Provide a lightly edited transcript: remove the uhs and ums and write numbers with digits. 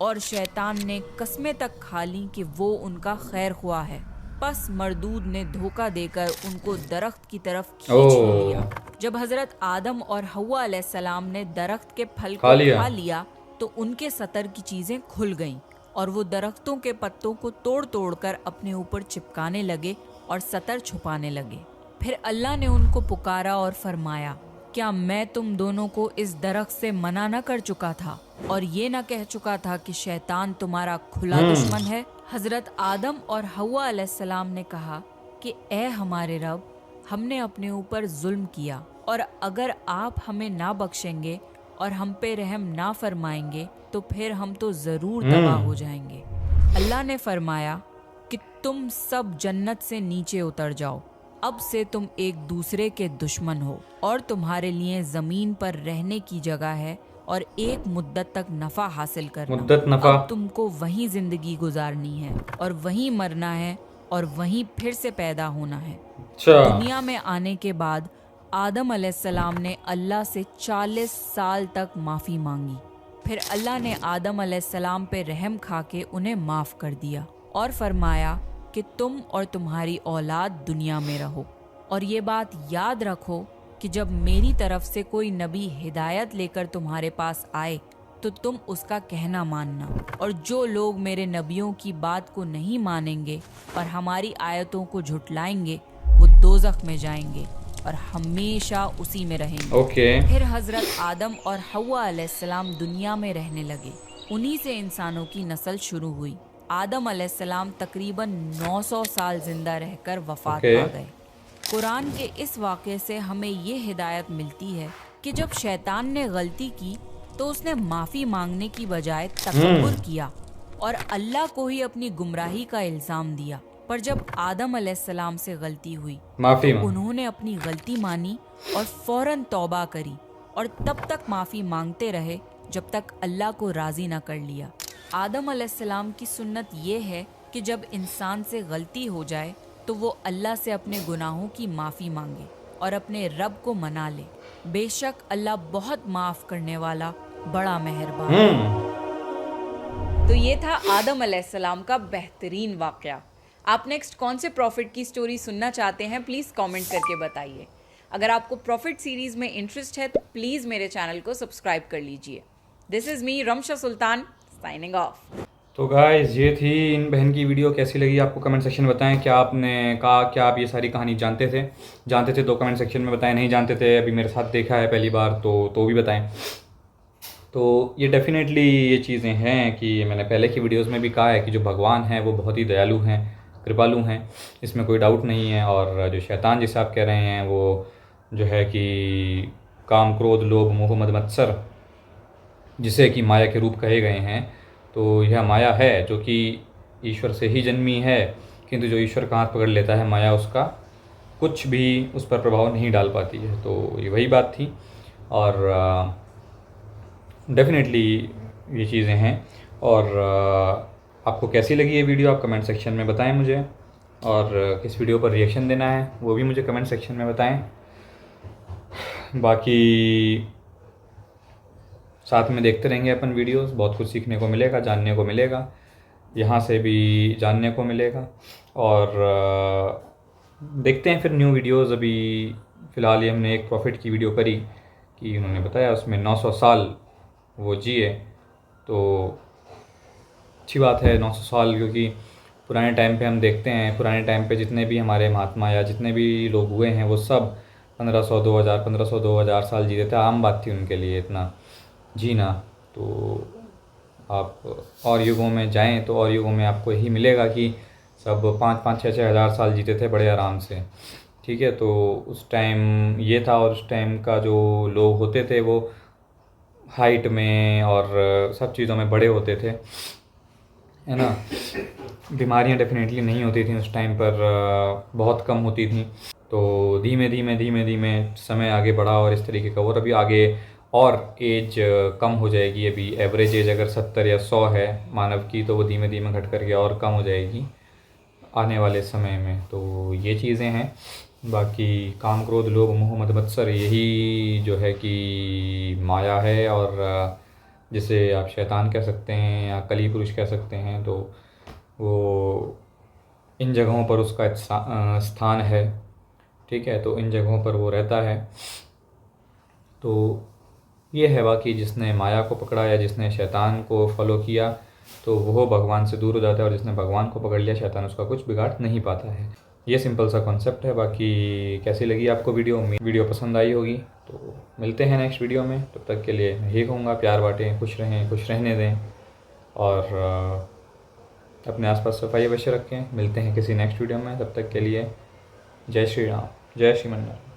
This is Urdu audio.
اور شیطان نے قسمیں تک کھا لیں کہ وہ ان کا خیر خواہ ہے، پس مردود نے دھوکہ دے کر ان کو درخت کی طرف کھینچ ہی لیا۔ جب حضرت آدم اور حوا علیہ السلام نے درخت کے پھل کو کھا لیا تو ان کے سطر کی چیزیں کھل گئیں اور وہ درختوں کے پتوں کو توڑ توڑ کر اپنے اوپر چپکانے لگے اور سطر چھپانے لگے۔ پھر اللہ نے ان کو پکارا اور فرمایا، کیا میں تم دونوں کو اس درخت سے منع نہ کر چکا تھا اور یہ نہ کہہ چکا تھا کہ شیطان تمہارا کھلا دشمن ہے؟ حضرت آدم اور حوا علیہ السلام نے کہا کہ اے ہمارے رب، ہم نے اپنے اوپر ظلم کیا، اور اگر آپ ہمیں نہ بخشیں گے اور ہم پہ رحم نہ فرمائیں گے تو پھر ہم تو ضرور تباہ ہو جائیں گے۔ اللہ نے فرمایا کہ تم سب جنت سے نیچے اتر جاؤ، اب سے تم ایک دوسرے کے دشمن ہو، اور تمہارے لیے زمین پر رہنے کی جگہ ہے اور ایک مدت تک نفع حاصل کرنا۔ اب تم کو وہیں زندگی گزارنی ہے اور وہیں مرنا ہے اور وہیں پھر سے پیدا ہونا ہے۔ دنیا میں آنے کے بعد آدم علیہ السلام نے اللہ سے 40 سال تک معافی مانگی، پھر اللہ نے آدم علیہ السلام پہ رحم کھا کے انہیں معاف کر دیا اور فرمایا کہ تم اور تمہاری اولاد دنیا میں رہو، اور یہ بات یاد رکھو کہ جب میری طرف سے کوئی نبی ہدایت لے کر تمہارے پاس آئے تو تم اس کا کہنا ماننا، اور جو لوگ میرے نبیوں کی بات کو نہیں مانیں گے اور ہماری آیتوں کو جھٹلائیں گے وہ دوزخ میں جائیں گے اور ہمیشہ اسی میں رہیں گے۔ پھر حضرت آدم اور حوا علیہ السلام دنیا میں رہنے لگے، انہی سے انسانوں کی نسل شروع ہوئی۔ آدم علیہ السلام تقریباً 900 سال زندہ رہ کر وفات پا گئے۔ قرآن کے اس واقعے سے ہمیں یہ ہدایت ملتی ہے کہ جب شیطان نے غلطی کی تو اس نے معافی مانگنے کی بجائے تکبر کیا اور اللہ کو ہی اپنی گمراہی کا الزام دیا۔ پر جب آدم علیہ السلام سے غلطی ہوئی تو انہوں نے اپنی غلطی مانی اور فوراً توبہ کری، اور تب تک معافی مانگتے رہے جب تک اللہ کو راضی نہ کر لیا۔ آدم علیہ السلام کی سنت یہ ہے کہ جب انسان سے غلطی ہو جائے تو وہ اللہ سے اپنے گناہوں کی معافی مانگے اور اپنے رب کو منا لے، بے شک اللہ بہت معاف کرنے والا، بڑا مہربان ہے۔ تو یہ تھا آدم علیہ السلام کا بہترین واقعہ۔ آپ نیکسٹ کون سے پروفٹ کی سٹوری سننا چاہتے ہیں پلیز کامنٹ کر کے بتائیے۔ اگر آپ کو پروفٹ سیریز میں انٹرسٹ ہے تو پلیز میرے چینل کو سبسکرائب کر لیجئے۔ دس از می رمشا سلطان سائننگ آف۔ تو گائز یہ تھی ان بہن کی ویڈیو، کیسی لگی آپ کو کمنٹ سیکشن میں بتائیں۔ کیا آپ نے کہا کیا آپ یہ ساری کہانی جانتے تھے تو کمنٹ سیکشن میں بتائیں، نہیں جانتے تھے ابھی میرے ساتھ دیکھا ہے پہلی بار تو بھی بتائیں۔ تو یہ ڈیفینیٹلی یہ چیزیں ہیں کہ میں نے پہلے کی ویڈیوز میں بھی کہا ہے کہ جو بھگوان ہیں وہ بہت ہی دیالو ہیں، کرپالو ہیں، اس میں کوئی ڈاؤٹ نہیں ہے۔ اور جو شیطان جسے آپ کہہ رہے ہیں وہ جو ہے کہ کام، کرودھ، لوبھ، موہ، مد، متسر، جسے کہ مایا کے روپ کہے گئے ہیں، تو یہ مایا ہے جو کہ ایشور سے ہی جنمی ہے، کنتو جو ایشور کا ہاتھ پکڑ لیتا ہے مایا اس کا کچھ بھی اس پر پربھاؤ نہیں ڈال پاتی ہے۔ تو یہ وہی بات تھی، اور ڈیفینیٹلی یہ چیزیں ہیں۔ اور آپ کو کیسی لگی یہ ویڈیو آپ کمنٹ سیکشن میں بتائیں مجھے، اور کس ویڈیو پر ریئیکشن دینا ہے وہ بھی مجھے کمنٹ سیکشن میں بتائیں۔ باقی ساتھ میں دیکھتے رہیں گے اپن ویڈیوز، بہت کچھ سیکھنے کو ملے گا، جاننے کو ملے گا، یہاں سے بھی جاننے کو ملے گا۔ اور دیکھتے ہیں پھر نیو ویڈیوز۔ ابھی فی الحال یہ ہم نے ایک پروفٹ کی ویڈیو کری کہ انہوں نے بتایا اس میں 900 سال وہ جیے، تو اچھی بات ہے 900 سال، کیونکہ پرانے ٹائم پہ ہم دیکھتے ہیں، پرانے ٹائم پہ جتنے بھی ہمارے مہاتما یا جتنے بھی لوگ ہوئے ہیں وہ سب 1500 سال جیتے تھے، عام بات تھی ان کے لیے اتنا جینا۔ تو آپ اور یگوں میں جائیں تو اور یگوں میں آپ کو یہی ملے گا کہ سب 5-6 ہزار سال جیتے تھے بڑے آرام سے، ٹھیک ہے۔ تو اس ٹائم یہ تھا، اور اس ٹائم کا جو لوگ ہوتے تھے وہ ہائٹ میں اور سب چیزوں میں بڑے ہوتے تھے، ہے نا۔ بیماریاں ڈیفینیٹلی نہیں ہوتی تھیں اس ٹائم پر، بہت کم ہوتی تھیں۔ تو دھیمے دھیمے سمے آگے بڑھا اور اس طریقے کا، اور ابھی آگے اور ایج کم ہو جائے گی۔ ابھی ایوریج ایج اگر 70 یا 100 ہے مانو کی، تو وہ دھیمے گھٹ کر کے اور کم ہو جائے گی آنے والے سمے میں۔ تو یہ چیزیں ہیں۔ باقی کام، کرودھ، لوبھ، موہ، مد، متسر، یہی جو ہے کہ مایا ہے، اور جسے آپ شیطان کہہ سکتے ہیں یا کلی پرش کہہ سکتے ہیں، تو وہ ان جگہوں پر اس کا استھان ہے، ٹھیک ہے، تو ان جگہوں پر وہ رہتا ہے۔ تو یہ ہے باقی جس نے مایا کو پکڑا یا جس نے شیطان کو فالو کیا تو وہ بھگوان سے دور ہو جاتا ہے، اور جس نے بھگوان کو پکڑ لیا شیطان اس کا کچھ بگاڑ نہیں پاتا ہے۔ یہ سمپل سا کانسیپٹ ہے۔ باقی کیسی لگی آپ کو ویڈیو پسند آئی ہوگی، تو ملتے ہیں نیکسٹ ویڈیو میں۔ تب تک کے لیے میں یہی کہوں گا، پیار بانٹیں، خوش رہیں، خوش رہنے دیں، اور اپنے آس پاس صفائی وشے رکھیں۔ ملتے ہیں کسی نیکسٹ ویڈیو میں، تب تک کے لیے جے شری رام، جے شری منڈل۔